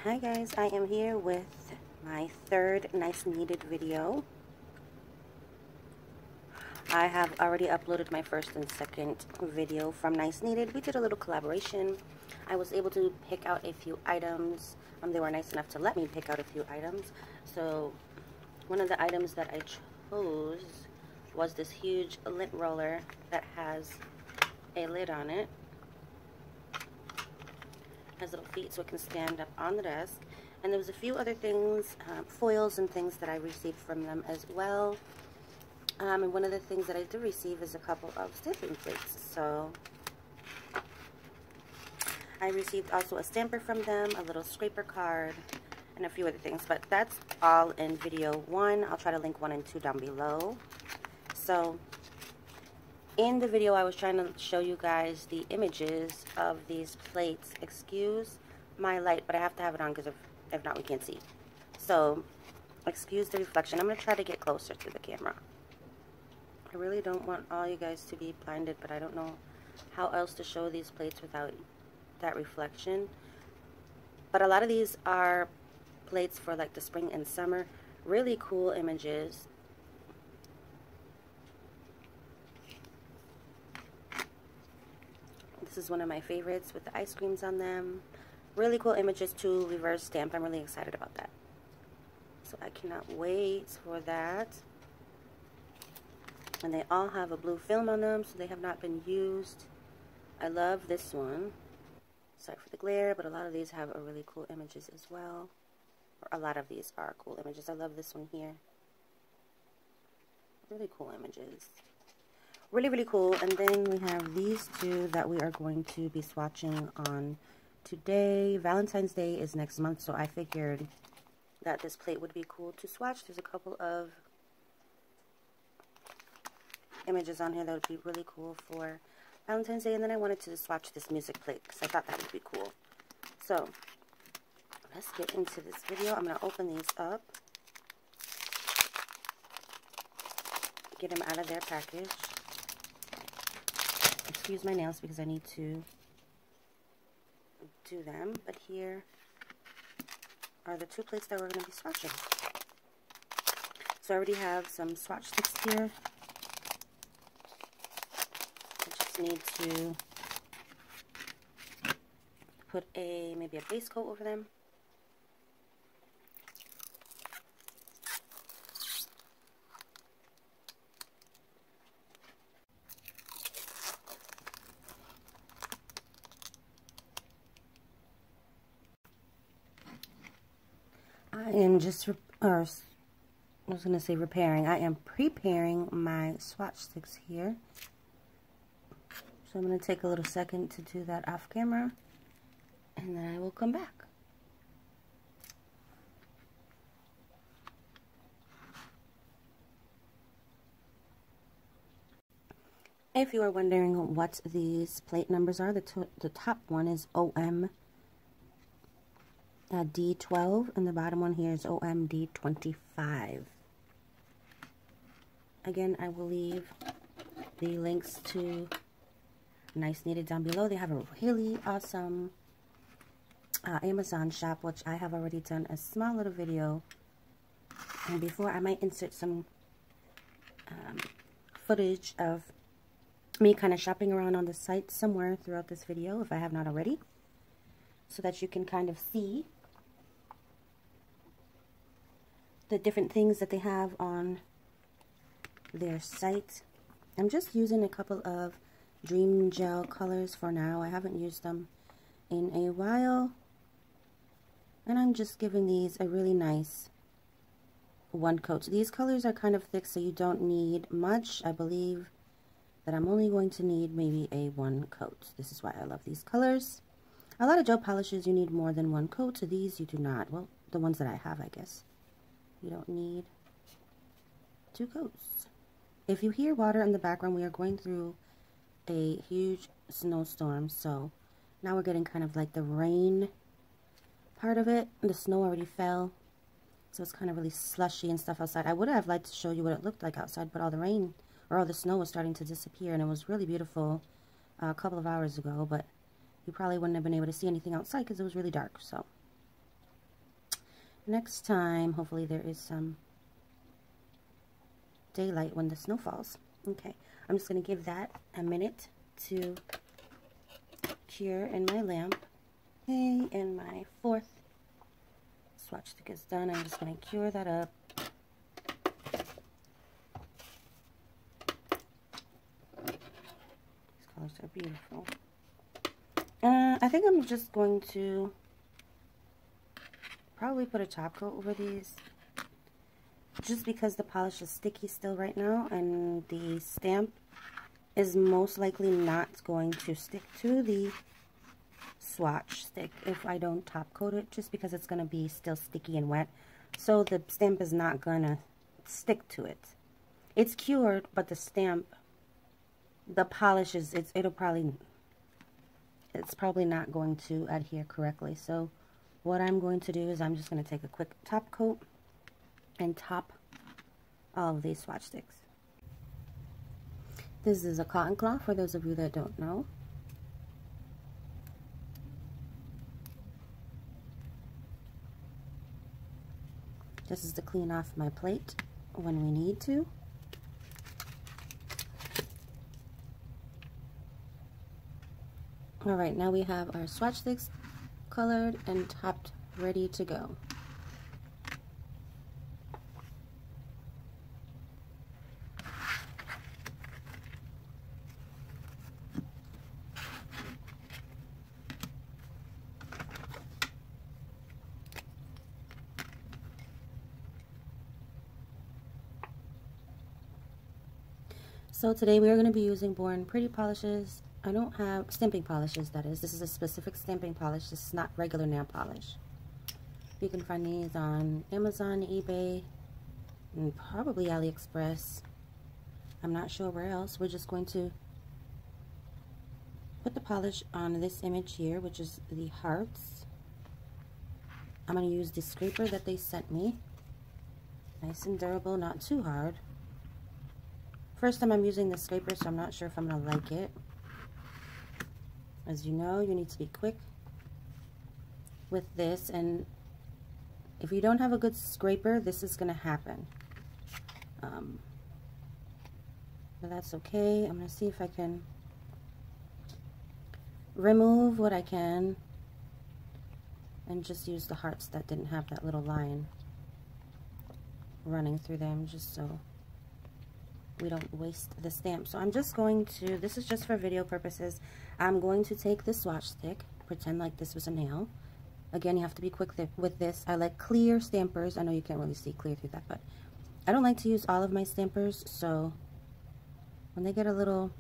Hi guys, I am here with my third Niceneeded video. I have already uploaded my first and second video from Niceneeded. We did a little collaboration. I was able to pick out a few items. They were nice enough to let me pick out a few items. So one of the items that I chose was this huge lint roller that has a lid on it. Has little feet so it can stand up on the desk. And there was a few other things, foils and things that I received from them as well. And one of the things that I did receive is a couple of stamping plates. So I received also a stamper from them, a little scraper card, and a few other things. But that's all in video 1. I'll try to link 1 and 2 down below. So in the video, I was trying to show you guys the images of these plates. Excuse my light, but I have to have it on because if not, we can't see. So, excuse the reflection. I'm going to try to get closer to the camera. I really don't want all you guys to be blinded, but I don't know how else to show these plates without that reflection. But a lot of these are plates for like the spring and summer. Really cool images. This is one of my favorites with the ice creams on them. Really cool images too, reverse stamp. I'm really excited about that. So I cannot wait for that. And they all have a blue film on them, so they have not been used. I love this one. Sorry for the glare, but a lot of these have a really cool images as well. Or a lot of these are cool images. I love this one here. Really cool images. Really, really cool. And then we have these two that we are going to be swatching on today. Valentine's Day is next month, so I figured that this plate would be cool to swatch. There's a couple of images on here that would be really cool for Valentine's Day. And then I wanted to swatch this music plate because I thought that would be cool. So let's get into this video. I'm going to open these up. Get them out of their package. Excuse my nails because I need to do them, but here are the two plates that we're going to be swatching. So I already have some swatch sticks here. I just need to put maybe a base coat over them. I am just, I was going to say repairing. I am preparing my swatch sticks here. So I'm going to take a little second to do that off camera. And then I will come back. If you are wondering what these plate numbers are, the top one is OM D12, and the bottom one here is OMD25. Again, I will leave the links to Niceneeded down below. They have a really awesome Amazon shop, which I have already done a small little video. And before, I might insert some footage of me kind of shopping around on the site somewhere throughout this video, if I have not already, so that you can kind of see the different things that they have on their site. I'm just using a couple of Dream Gel colors for now. I haven't used them in a while. And I'm just giving these a really nice one coat. These colors are kind of thick, so you don't need much. I believe that I'm only going to need maybe a one coat. This is why I love these colors. A lot of gel polishes, you need more than one coat. So these you do not. Well, the ones that I have, I guess. You don't need 2 coats. If you hear water in the background, we are going through a huge snowstorm. So now we're getting kind of like the rain part of it. The snow already fell. So it's kind of really slushy and stuff outside. I would have liked to show you what it looked like outside, but all the rain or all the snow was starting to disappear. And it was really beautiful a couple of hours ago. But you probably wouldn't have been able to see anything outside because it was really dark. So next time. Hopefully there is some daylight when the snow falls. Okay, I'm just going to give that a minute to cure in my lamp. Okay, and my fourth swatch stick is done. I'm just going to cure that up. These colors are beautiful. I think I'm just going to probably put a top coat over these, just because the polish is sticky still right now, and the stamp is most likely not going to stick to the swatch stick if I don't top coat it, just because it's going to be still sticky and wet. So the stamp is not going to stick to it. It's cured, but the stamp, the polish is, it's probably not going to adhere correctly. So what I'm going to do is I'm just going to take a quick top coat and top all of these swatch sticks. This is a cotton cloth for those of you that don't know. This is to clean off my plate when we need to. Alright, now we have our swatch sticks colored and topped, ready to go. So today we are going to be using Born Pretty polishes. I don't have stamping polishes, that is. This is a specific stamping polish. This is not regular nail polish. You can find these on Amazon, eBay, and probably AliExpress. I'm not sure where else. We're just going to put the polish on this image here, which is the hearts. I'm going to use the scraper that they sent me. Nice and durable, not too hard. First time I'm using the scraper, so I'm not sure if I'm going to like it. As you know, you need to be quick with this, and if you don't have a good scraper, this is going to happen. But that's okay. I'm going to see if I can remove what I can and just use the hearts that didn't have that little line running through them, just so we don't waste the stamp. So I'm just going to, this is just for video purposes, I'm going to take this swatch stick, pretend like this was a nail. Again, you have to be quick with this. I like clear stampers. I know you can't really see clear through that, but I don't like to use all of my stampers, so when they get a little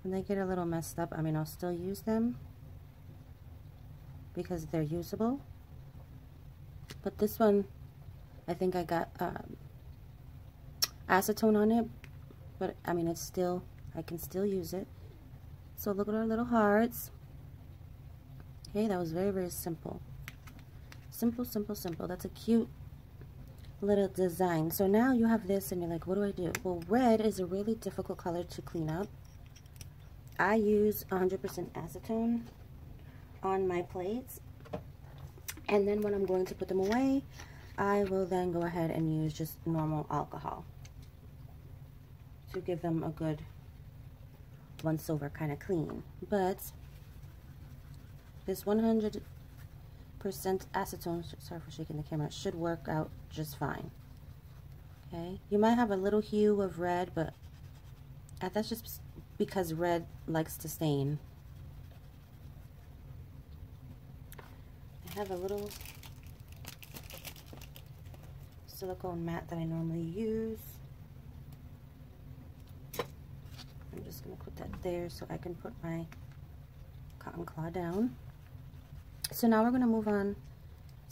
messed up, I mean, I'll still use them because they're usable. But this one, I think I got acetone on it, but I mean, it's still, I can still use it. So look at our little hearts. Okay, that was very, very simple. Simple, simple, simple. That's a cute little design. So now you have this and you're like, what do I do? Well, red is a really difficult color to clean up. I use 100% acetone on my plates, and then when I'm going to put them away, I will then go ahead and use just normal alcohol to give them a good once over kind of clean. But this 100% acetone, sorry for shaking the camera, should work out just fine. Okay, you might have a little hue of red, but that's just because red likes to stain. I have a little silicone mat that I normally use. I'm just going to put that there so I can put my cotton claw down. So now we're going to move on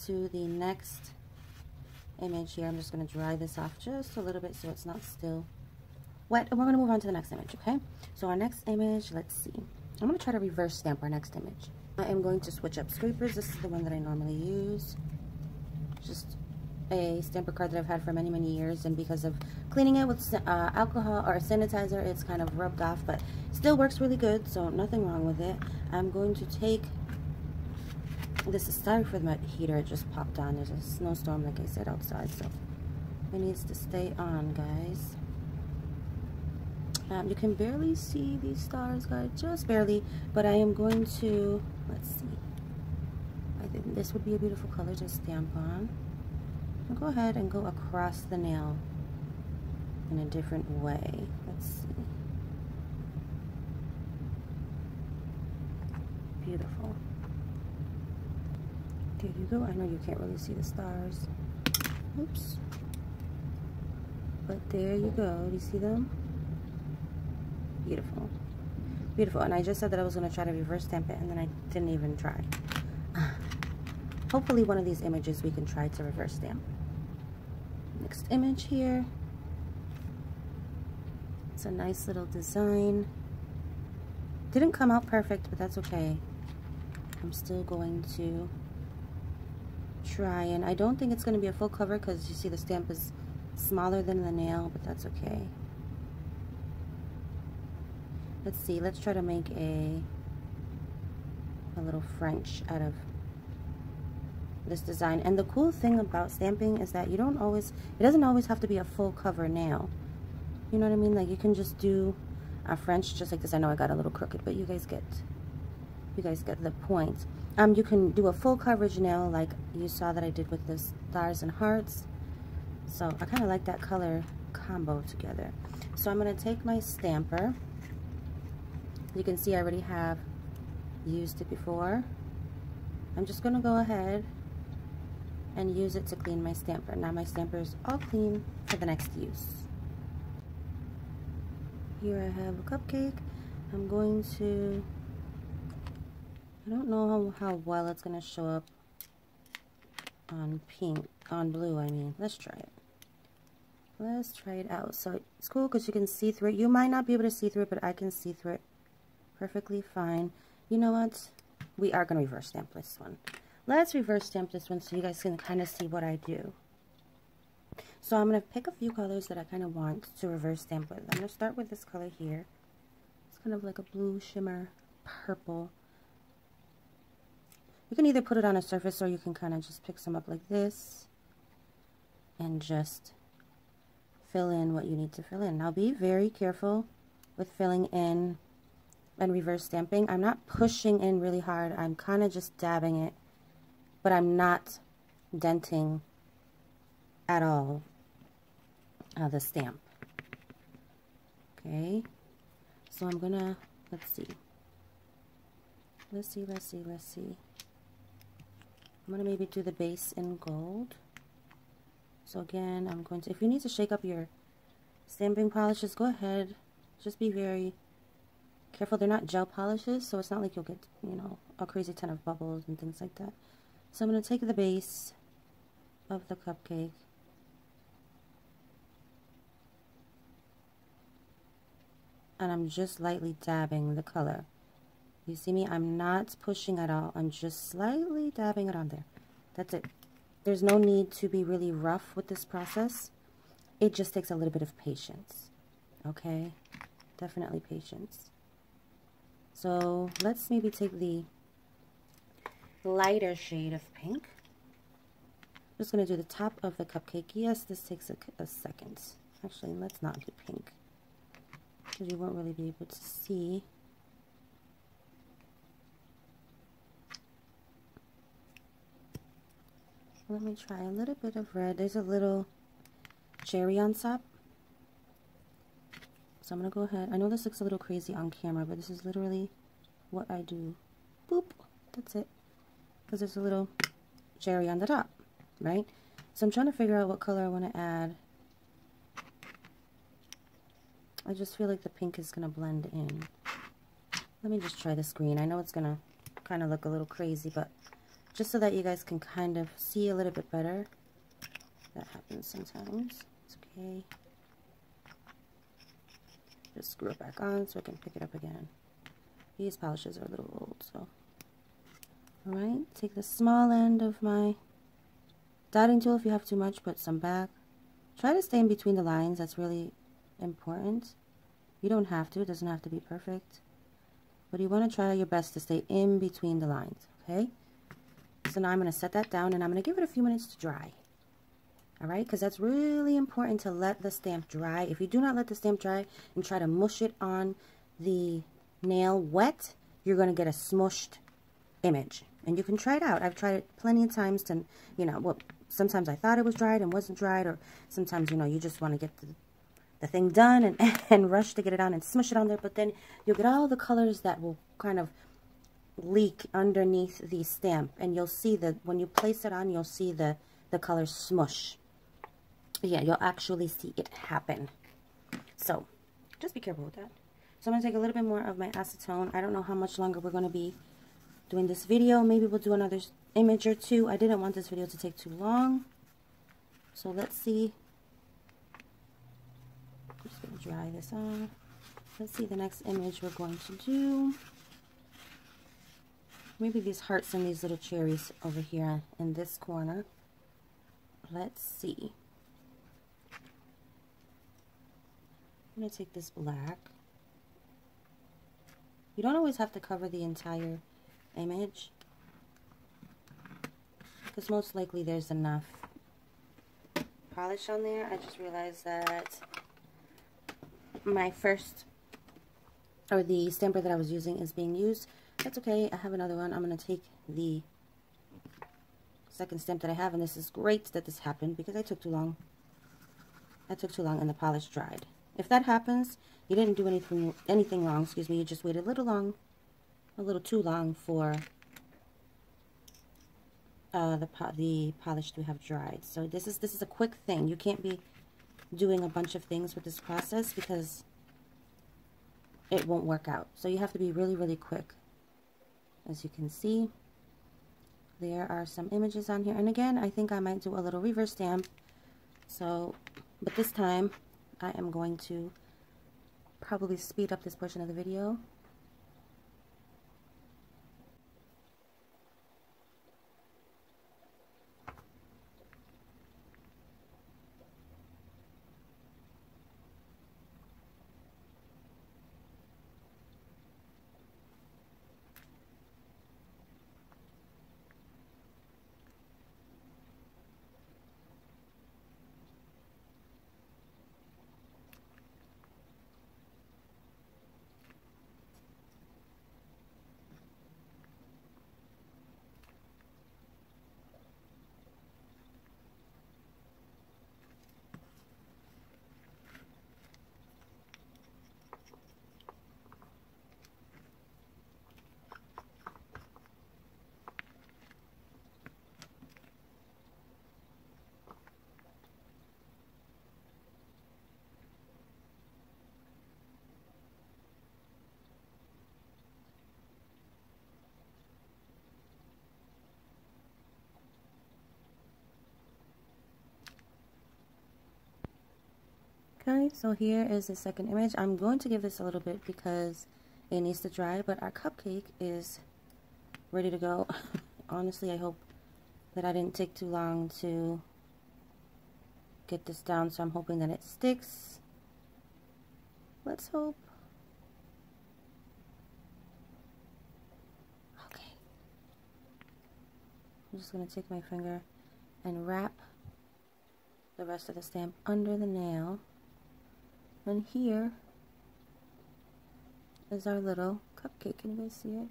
to the next image here. I'm just going to dry this off just a little bit so it's not still wet. And we're going to move on to the next image, okay? So our next image, let's see. I'm going to try to reverse stamp our next image. I am going to switch up scrapers. This is the one that I normally use. Just a stamper card that I've had for many, many years, and because of cleaning it with alcohol or sanitizer, it's kind of rubbed off, but still works really good, so nothing wrong with it. I'm going to take This is sorry for the heater, it just popped on. There's a snowstorm, like I said, outside, so it needs to stay on, guys. You can barely see these stars, guys, just barely, but I am going to, let's see, I think this would be a beautiful color to stamp on. I'll go ahead and go across the nail in a different way. Let's see. Beautiful. There you go. I know you can't really see the stars. Oops. But there you go. Do you see them? Beautiful. Beautiful. And I just said that I was going to try to reverse stamp it, and then I didn't even try. Hopefully one of these images we can try to reverse stamp. Next image here. It's a nice little design. Didn't come out perfect, but that's okay. I'm still going to try, and I don't think it's going to be a full cover because you see the stamp is smaller than the nail, but that's okay. Let's see, let's try to make a little French out of this design. And the cool thing about stamping is that you don't always, it doesn't always have to be a full cover nail. You know what I mean? Like you can just do a French just like this. I know I got a little crooked, but you guys get the point. You can do a full coverage nail like you saw that I did with the stars and hearts. So I kind of like that color combo together. So I'm going to take my stamper. You can see I already have used it before. I'm just going to go ahead and use it to clean my stamper. Now my stamper is all clean for the next use. Here I have a cupcake. I'm going to, I don't know how well it's going to show up on pink, on blue I mean. Let's try it. Let's try it out. So it's cool because you can see through it. You might not be able to see through it, but I can see through it perfectly fine. You know what? We are going to reverse stamp this one. Let's reverse stamp this one so you guys can kind of see what I do. So I'm going to pick a few colors that I kind of want to reverse stamp with. I'm going to start with this color here. It's kind of like a blue shimmer purple. You can either put it on a surface or you can kind of just pick some up like this and just fill in what you need to fill in. Now be very careful with filling in and reverse stamping. I'm not pushing in really hard. I'm kind of just dabbing it, but I'm not denting at all the stamp. Okay, so I'm gonna, let's see. I'm gonna maybe do the base in gold. So again, I'm going to, if you need to shake up your stamping polishes, go ahead. Just be very careful. They're not gel polishes, so it's not like you'll get, you know, a crazy ton of bubbles and things like that. So I'm going to take the base of the cupcake and I'm just lightly dabbing the color. You see me? I'm not pushing at all. I'm just slightly dabbing it on there. That's it. There's no need to be really rough with this process. It just takes a little bit of patience. Okay? Definitely patience. So let's maybe take the lighter shade of pink. I'm just going to do the top of the cupcake. Yes, this takes a second. Actually, let's not do pink because you won't really be able to see. Let me try a little bit of red. There's a little cherry on top. So I'm going to go ahead. I know this looks a little crazy on camera, but this is literally what I do. Boop. That's it. Because there's a little cherry on the top, right? So I'm trying to figure out what color I want to add. I just feel like the pink is going to blend in. Let me just try this green. I know it's going to kind of look a little crazy, but just so that you guys can kind of see a little bit better. That happens sometimes. It's okay. Just screw it back on so I can pick it up again. These polishes are a little old, so. Alright, take the small end of my dotting tool. If you have too much, put some back. Try to stay in between the lines. That's really important. You don't have to. It doesn't have to be perfect. But you want to try your best to stay in between the lines, okay? So now I'm going to set that down and I'm going to give it a few minutes to dry. Alright, because that's really important to let the stamp dry. If you do not let the stamp dry and try to mush it on the nail wet, you're going to get a smushed image. And you can try it out. I've tried it plenty of times to, you know, well, sometimes I thought it was dried and wasn't dried, or sometimes, you know, you just want to get the thing done and rush to get it on and smush it on there, but then you'll get all the colors that will kind of leak underneath the stamp, and you'll see that when you place it on, you'll see the colors smush. Yeah, you'll actually see it happen. So just be careful with that. So I'm going to take a little bit more of my acetone. I don't know how much longer we're going to be doing this video. Maybe we'll do another image or two. I didn't want this video to take too long. So let's see. I'm just going to dry this off. Let's see the next image we're going to do. Maybe these hearts and these little cherries over here in this corner. Let's see. I'm going to take this black. You don't always have to cover the entire image, because most likely there's enough polish on there. I just realized that my first, or the stamper that I was using is being used. That's okay, I have another one. I'm going to take the second stamp that I have, and this is great that this happened because I took too long. I took too long and the polish dried. If that happens, you didn't do anything wrong, excuse me, you just waited a little too long for the polish to have dried. So this is a quick thing. You can't be doing a bunch of things with this process because it won't work out. So you have to be really, really quick. As you can see, there are some images on here. And again, I think I might do a little reverse stamp. So, but this time I am going to probably speed up this portion of the video. Okay, so here is the second image. I'm going to give this a little bit because it needs to dry, but our cupcake is ready to go. Honestly, I hope that I didn't take too long to get this down, so I'm hoping that it sticks. Let's hope. Okay. I'm just going to take my finger and wrap the rest of the stamp under the nail. And here is our little cupcake. Can you guys see it?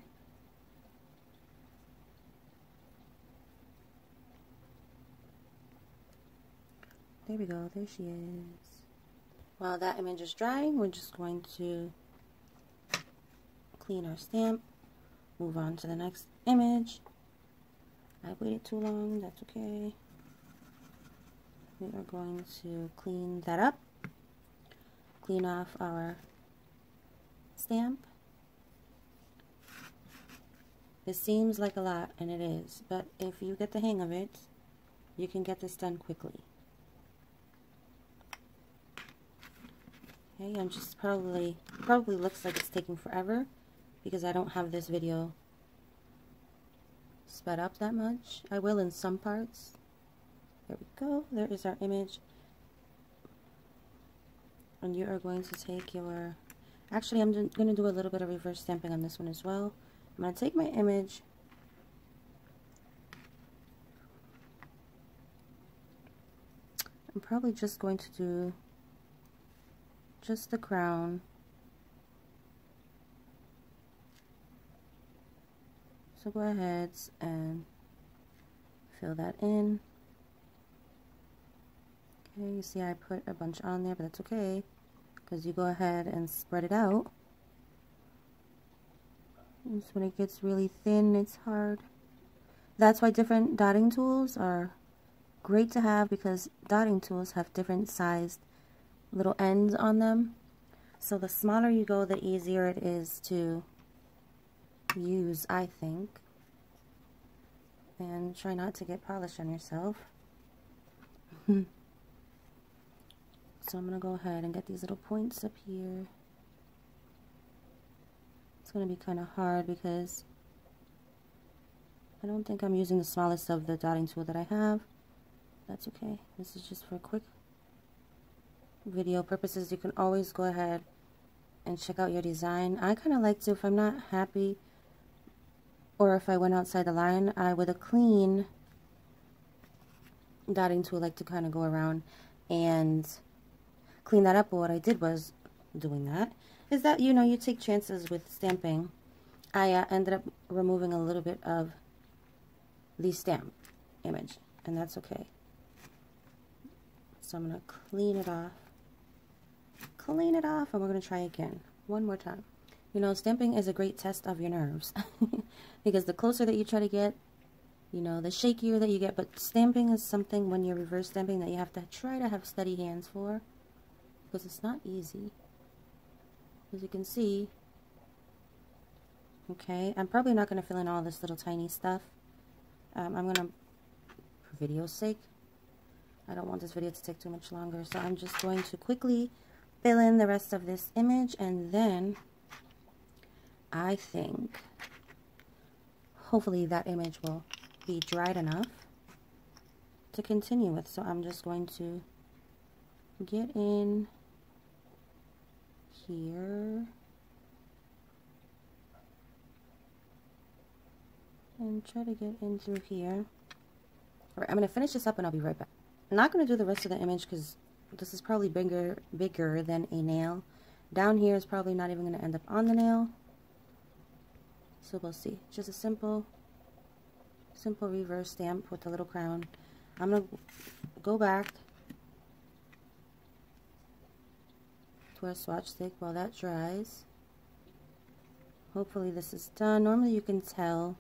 There we go. There she is. While that image is drying, we're just going to clean our stamp, move on to the next image. I waited too long. That's okay. We are going to clean that up. Clean off our stamp. This seems like a lot, and it is, but if you get the hang of it, you can get this done quickly. Okay, I'm just probably looks like it's taking forever because I don't have this video sped up that much. I will in some parts. There we go. There is our image. And you are going to take your, actually I'm going to do a little bit of reverse stamping on this one as well. I'm going to take my image I'm probably just going to do just the crown. So go ahead and fill that in. Okay, you see I put a bunch on there, but that's okay, because you go ahead and spread it out. And so when it gets really thin, it's hard. That's why different dotting tools are great to have, because dotting tools have different sized little ends on them. So the smaller you go, the easier it is to use, I think. And try not to get polish on yourself. So I'm going to go ahead and get these little points up here. It's going to be kind of hard because I don't think I'm using the smallest of the dotting tool that I have. That's okay. This is just for quick video purposes. You can always go ahead and check out your design. I kind of like to, if I'm not happy or if I went outside the line, I with a clean dotting tool like to kind of go around and clean that up. But what I did was doing that is that, you know, you take chances with stamping. I ended up removing a little bit of the stamp image, and that's okay. So I'm going to clean it off, and we're going to try again one more time. You know, stamping is a great test of your nerves because the closer that you try to get, you know, the shakier that you get. But stamping is something, when you're reverse stamping, that you have to try to have steady hands for, because it's not easy. As you can see, okay, I'm probably not going to fill in all this little tiny stuff. I'm going to, for video's sake, I don't want this video to take too much longer, so I'm just going to quickly fill in the rest of this image, and then I think hopefully that image will be dried enough to continue with. So I'm just going to get in here and try to get in through here. Alright, I'm going to finish this up and I'll be right back. I'm not going to do the rest of the image because this is probably bigger than a nail. Down here is probably not even going to end up on the nail. So we'll see. Just a simple reverse stamp with a little crown. I'm going to go back to our swatch stick while that dries. Hopefully this is done. Normally you can tell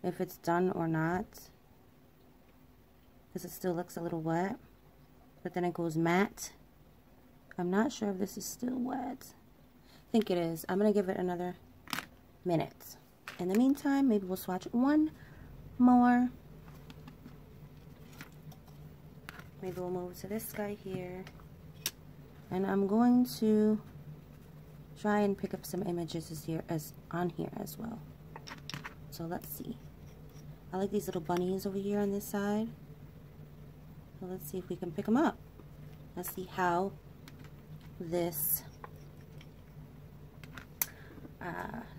if it's done or not, because it still looks a little wet, but then it goes matte. I'm not sure if this is still wet. I think it is. I'm going to give it another minute. In the meantime, maybe we'll swatch one more. Maybe we'll move to this guy here. And I'm going to try and pick up some images on here as well. So let's see. I like these little bunnies over here on this side. So let's see if we can pick them up. Let's see how this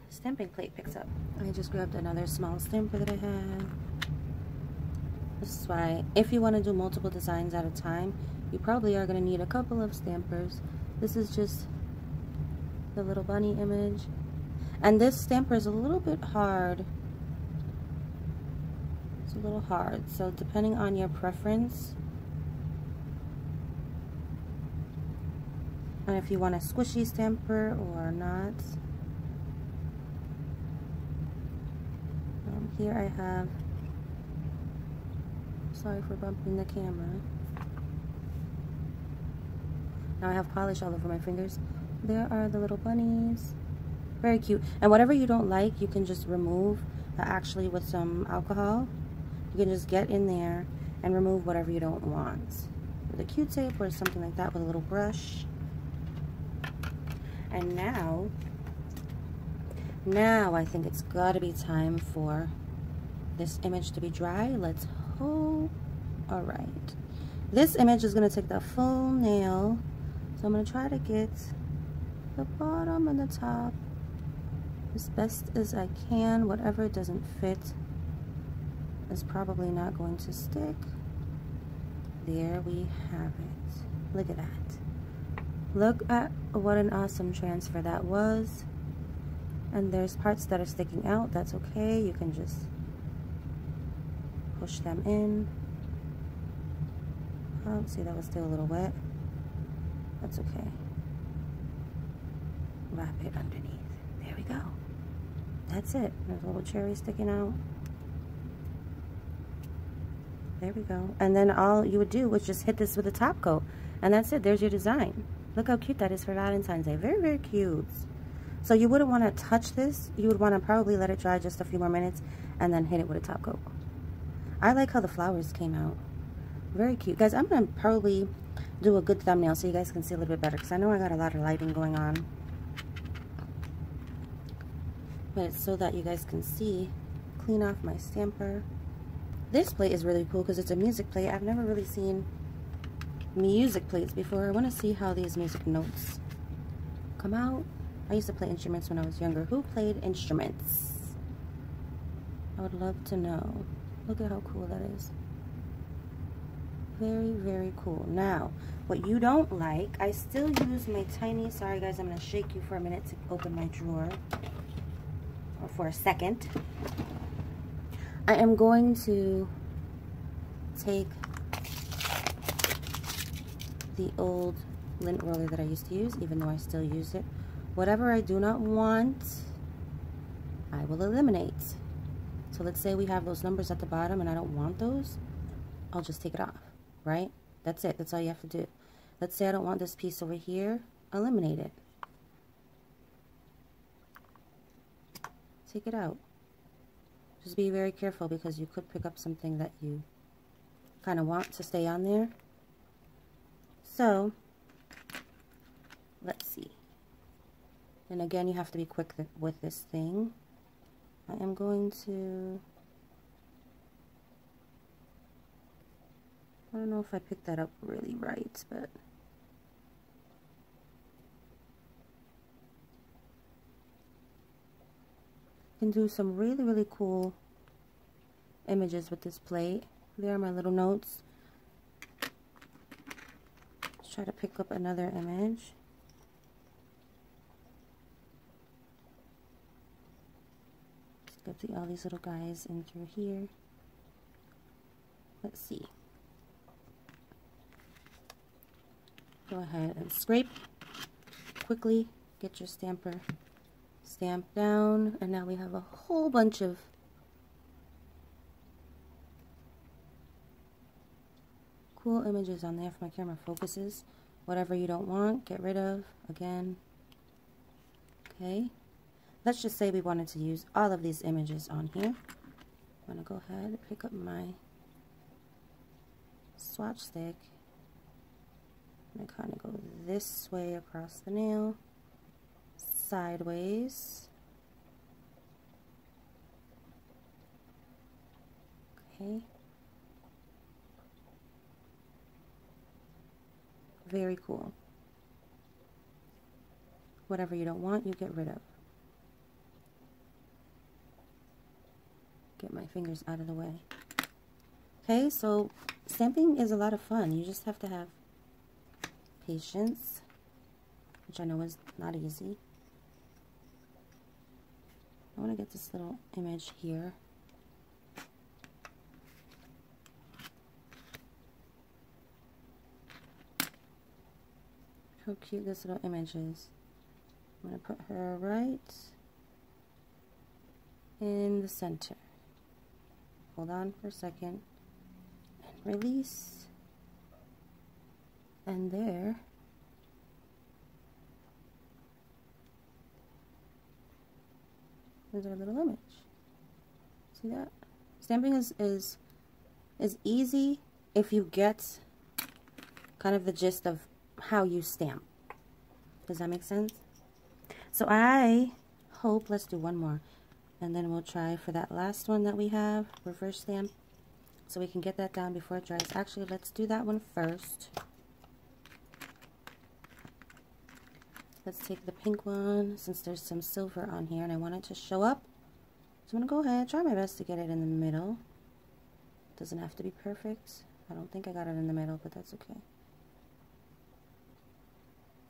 stamping plate picks up. I just grabbed another small stamper that I have. This is why, if you want to do multiple designs at a time, you probably are going to need a couple of stampers. This is just the little bunny image. And this stamper is a little bit hard. It's a little hard. So depending on your preference, and if you want a squishy stamper or not. Here I have, sorry for bumping the camera. Now I have polish all over my fingers. There are the little bunnies. Very cute. And whatever you don't like, you can just remove, actually with some alcohol. You can just get in there and remove whatever you don't want. With a Q-tip or something like that with a little brush. And now I think it's got to be time for this image to be dry. Let's hope. Alright. This image is going to take the full nail. So I'm going to try to get the bottom and the top as best as I can. Whatever doesn't fit is probably not going to stick. there we have it. Look at that. Look at what an awesome transfer that was. And there's parts that are sticking out. That's okay. You can just push them in. Oh, see, that was still a little wet. That's okay. Wrap it underneath. There we go. That's it. There's a little cherry sticking out. There we go. And then all you would do was just hit this with a top coat. And that's it. There's your design. Look how cute that is for Valentine's Day. Very, very cute. So you wouldn't want to touch this. You would want to probably let it dry just a few more minutes and then hit it with a top coat. I like how the flowers came out. Very cute. Guys, I'm going to probably do a good thumbnail so you guys can see a little bit better because I know I got a lot of lighting going on. But it's so that you guys can see. Clean off my stamper. This plate is really cool because it's a music plate. I've never really seen music plates before. I want to see how these music notes come out. I used to play instruments when I was younger. Who played instruments? I would love to know. Look at how cool that is. Very, very cool. Now, what you don't like, I still use my tiny, sorry guys, I'm going to shake you for a minute to open my drawer. Or for a second. I am going to take the old lint roller that I used to use, even though I still use it. Whatever I do not want, I will eliminate. So let's say we have those numbers at the bottom and I don't want those, I'll just take it off, right? That's it. That's all you have to do. Let's say I don't want this piece over here, eliminate it. Take it out. Just be very careful because you could pick up something that you kind of want to stay on there. So, let's see. And again, you have to be quick with this thing. I am going to... I don't know if I picked that up really right, but... can do some really, really cool images with this plate. There are my little notes. Let's try to pick up another image. Let's get all these little guys in through here. Let's see. Go ahead and scrape quickly. Get your stamper stamped down, and now we have a whole bunch of cool images on there if my camera focuses. Whatever you don't want, get rid of. Again. Okay. Let's just say we wanted to use all of these images on here. I'm going to go ahead and pick up my swatch stick. I'm going to kind of go this way across the nail. Sideways. Okay. Very cool. Whatever you don't want, you get rid of. Get my fingers out of the way. Okay, so stamping is a lot of fun. You just have to have patience, which I know is not easy. I want to get this little image here. How cute this little image is. I'm going to put her right in the center. Hold on for a second. And release. And there. There's our little image. See that? Stamping is easy if you get kind of the gist of how you stamp. Does that make sense? So I hope, let's do one more, and then we'll try for that last one that we have, reverse stamp, so we can get that down before it dries. Actually, let's do that one first. Let's take the pink one, since there's some silver on here and I want it to show up. So I'm going to go ahead, try my best to get it in the middle. Doesn't have to be perfect. I don't think I got it in the middle, but that's okay.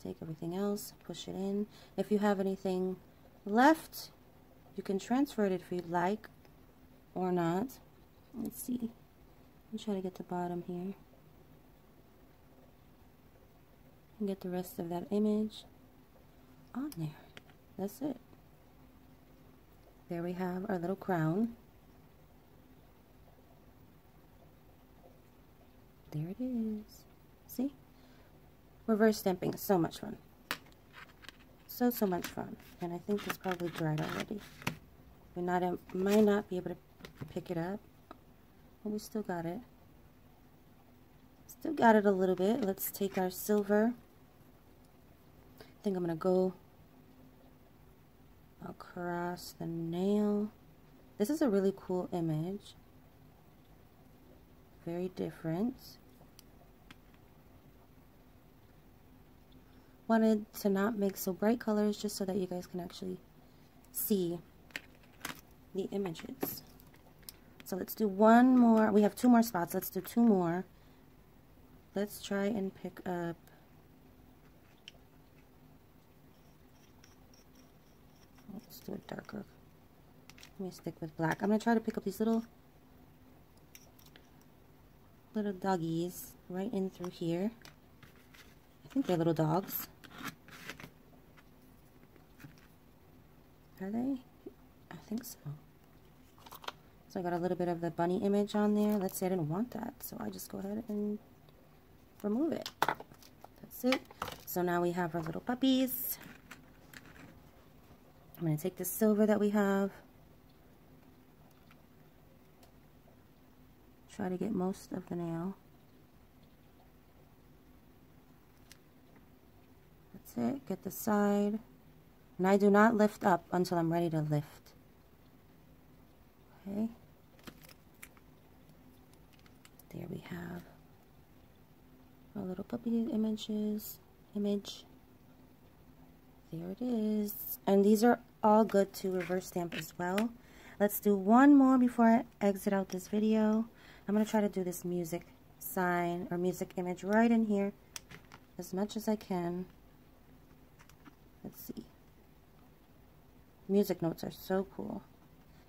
Take everything else, push it in. If you have anything left, you can transfer it if you'd like or not. Let's see. I'll try to get the bottom here. And get the rest of that image on there. That's it. There we have our little crown. There it is. See? Reverse stamping is so much fun. So much fun. And I think it's probably dried already. We might not be able to pick it up, but we still got it. Still got it a little bit. Let's take our silver. I think I'm going to go across the nail. This is a really cool image. Very different. Wanted to not make so bright colors just so that you guys can actually see the images. So let's do one more. We have 2 more spots. Let's do 2 more. Let's try and pick up. Let's do it darker. Let me stick with black. I'm going to try to pick up these little doggies right in through here. I think they're little dogs. Are they? I think so. So I got a little bit of the bunny image on there. Let's say I didn't want that, so I just go ahead and remove it. That's it. So now we have our little puppies. I'm going to take the silver that we have. Try to get most of the nail. That's it. Get the side. And I do not lift up until I'm ready to lift. Okay. There we have our little puppy image. There it is. And these are all good to reverse stamp as well. Let's do one more before I exit out this video. I'm going to try to do this music sign or music image right in here as much as I can. Let's see. Music notes are so cool.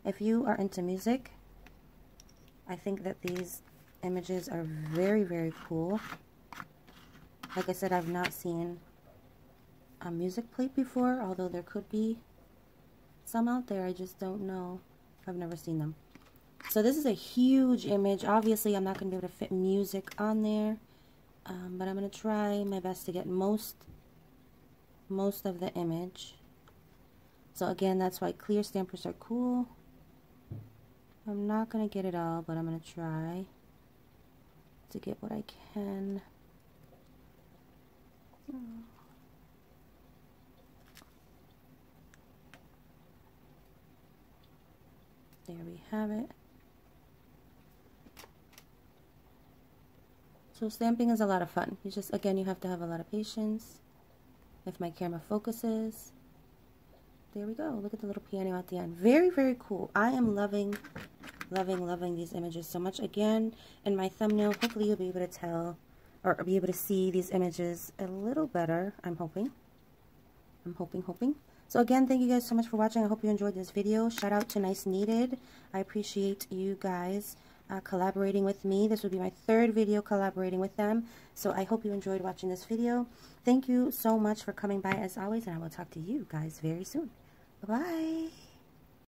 If you are into music, I think that these images are very, very cool. Like I said, I've not seen a music plate before, although there could be some out there. I just don't know. I've never seen them. So this is a huge image. Obviously, I'm not going to be able to fit music on there, but I'm going to try my best to get most of the image. So again, that's why clear stampers are cool. I'm not going to get it all, but I'm going to try to get what I can. There we have it. So stamping is a lot of fun. You just, again, you have to have a lot of patience. If my camera focuses. There we go. Look at the little piano at the end. Very, very cool. I am loving these images so much. Again, in my thumbnail, hopefully you'll be able to tell or be able to see these images a little better. I'm hoping. So again, thank you guys so much for watching. I hope you enjoyed this video. Shout out to Niceneeded. I appreciate you guys collaborating with me. This will be my 3rd video collaborating with them. So I hope you enjoyed watching this video. Thank you so much for coming by as always, and I will talk to you guys very soon. Bye-bye.